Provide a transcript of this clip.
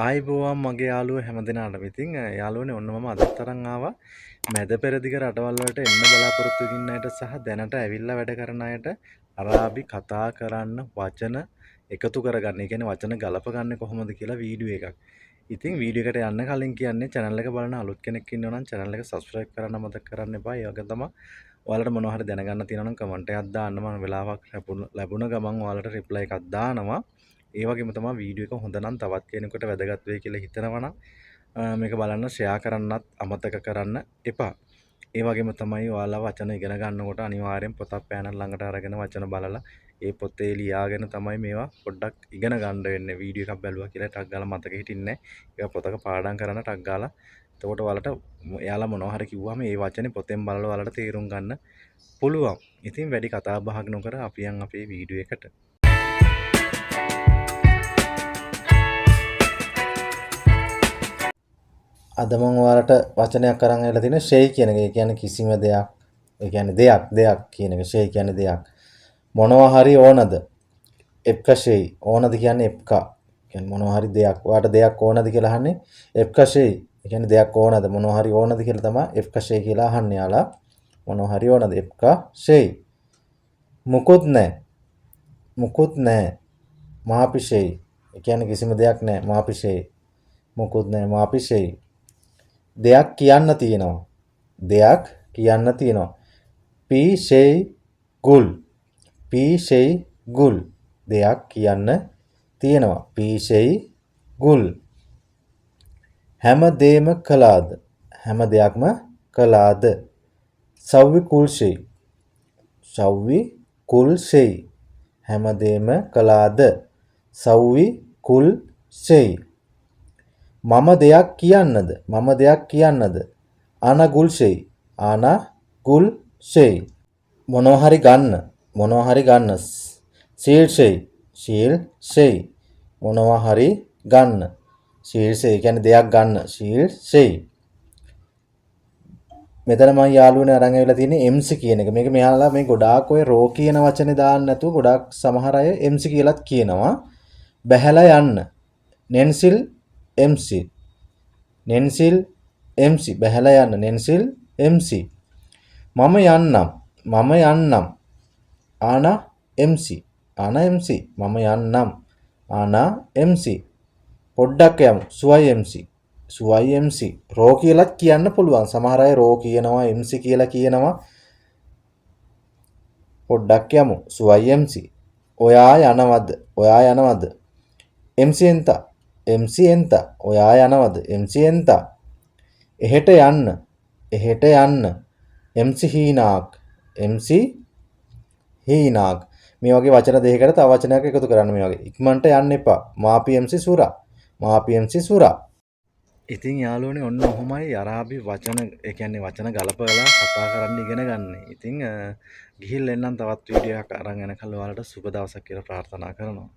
ආයිබෝවන් මගේ යාළුවෝ හැමදෙනාටම. ඉතින් යාළුවනේ ඔන්න මම අදත් අරන් ආවා මැද පෙරදිග රටවල් වලට එන්න බලාපොරොත්තු වෙන අයට සහ දැනට ඇවිල්ලා වැඩ කරන අයට අරාබි කතා කරන්න වචන එකතු කරගන්න. ඒ කියන්නේ වචන ගලපගන්නේ කොහොමද කියලා වීඩියෝ එකක්. ඉතින් වීඩියෝ එකට යන්න කලින් කියන්නේ channel එක බලන අලුත් කෙනෙක් ඉන්නවා නම් channel එක subscribe කරන්න මතක කරන්න එපා. ඒ වගේ තමයි ඔයාලට මොනවා හරි දැනගන්න තියෙනවා නම් කමෙන්ට් එකක් දාන්න. මම වෙලාවක් ලැබුණ ගමන් ඔයාලට reply එකක් දානවා. ඒ වගේම තමයි වීඩියෝ එක හොඳ නම් තවත් කෙනෙකුට වැදගත් වෙයි කියලා හිතනවා නම් මේක බලන්න ෂෙයා කරන්නත් අමතක කරන්න එපා. ඒ වගේම තමයි ඔයාලා වචන ඉගෙන ගන්නකොට අනිවාර්යෙන් පොතක් පෑනක් ළඟට අරගෙන වචන බලලා ඒ පොතේ ලියාගෙන තමයි මේවා පොඩ්ඩක් ඉගෙන ගන්න වෙන්නේ. වීඩියෝ එකක් බැලුවා කියලා ටක් ගාලා මතක හිටින්නේ නැහැ. ඒක පොතක පාඩම් කරන්න ටක් ගාලා. එතකොට ඔයාලට එයාලා මොනවා හරි කිව්වම ඒ වචනේ පොතෙන් බලලා ඔයාලට තේරුම් ගන්න පුළුවන්. ඉතින් වැඩි කතා බහක් නොකර අපි යන් අපේ වීඩියෝ එකට. අද මම ඔයාලට වචනයක් අරන් ඇවිල්ලා තියෙනවා ෂෙයි කියන එක. ඒ කියන්නේ කිසිම දෙයක්. ඒ කියන්නේ දෙයක් කියන එක. ෂෙයි කියන්නේ දෙයක්. මොනවා හරි ඕනද? එප්කා ෂෙයි. ඕනද කියන්නේ එප්කා. කියන්නේ මොනවා හරි දෙයක්. ඔයාලට දෙයක් ඕනද කියලා අහන්නේ එප්කා ෂෙයි. ඒ කියන්නේ දෙයක් ඕනද? මොනවා හරි ඕනද කියලා තමයි එප්කා ෂෙයි කියලා අහන්නේ යාලා. මොනවා හරි ඕනද? එප්කා ෂෙයි. මුකුත් නැහැ. මුකුත් නැහැ. මාපි ෂෙයි. ඒ කියන්නේ කිසිම දෙයක් නැහැ. මාපි ෂෙයි. මුකුත් නැහැ. මාපි ෂෙයි. දෙයක් කියන්න තියෙනවා. දෙයක් කියන්න තියෙනවා. පී ෂෙයි ගුල්. පී ෂෙයි ගුල්. දෙයක් කියන්න තියෙනවා. පී ෂෙයි ගුල්. හැම දෙයක්ම කළාද? හැම දෙයක්ම කළාද? සව්වි කුල් ෂෙයි. සව්වි කුල් ෂෙයි. හැම දෙයක්ම කළාද? සව්වි කුල් ෂෙයි. මම දෙයක් කියන්නද? මම දෙයක් කියන්නද? අනා ගුල් ෂෙයි. අනා ගුල් ෂෙයි. මොනවා හරි ගන්න. මොනවා හරි ගන්න. සීල් ෂෙයි. සීල් ෂෙයි. මොනවා හරි ගන්න. සීල් ෂෙයි කියන්නේ දෙයක් ගන්න. සීල් ෂෙයි. මෙතන මම යාළුවනේ අරන් ඇවිල්ලා තියෙන්නේ MC කියන එක. මේක මෙයාලා මේ ගොඩාක් ඔය රෝ කියන වචනේ දාන්න නැතුව ගොඩාක් සමහර අය MC කියලාත් කියනවා. බැහැලා යන්න. නෙන්සිල් MC. නෙන්සිල් MC. බැහැලා යන්න. නෙන්සිල් MC. මම යන්නම්. මම යන්නම්. ආනා MC. ආනා MC. මම යන්නම්. ආනා MC. පොඩ්ඩක් යමු. සුවයි MC. සුවයි MC. රෝ කියලාත් කියන්න පුළුවන්. සමහර අය රෝ කියනවා MC කියලා කියනවා. පොඩ්ඩක් යමු. සුවයි MC. ඔයා යනවද? ඔයා යනවද? MC එන්ත. MC එන්ත. ඔයා යනවද? MC එන්ත. එහෙට යන්න. එහෙට යන්න. MC හීනාක්. MC හීනාක්. මේ වගේ වචන දෙකකට තව වචනයක් එකතු කරන්න මේ වගේ. ඉක්මනට යන්න එපා. මාපි MC සුරා. මාපි MC සුරා. ඉතින් යාළුවනේ ඔන්න ඔහොමයි අරාබි වචන ඒ කියන්නේ වචන ගලපලා කතා කරන්න ඉගෙන ගන්න. ඉතින් ගිහිල්ලා එන්නම් තවත් වීඩියෝ එකක් අරන් එනකල් ඔයාලට සුබ දවසක් කියලා ප්‍රාර්ථනා කරනවා.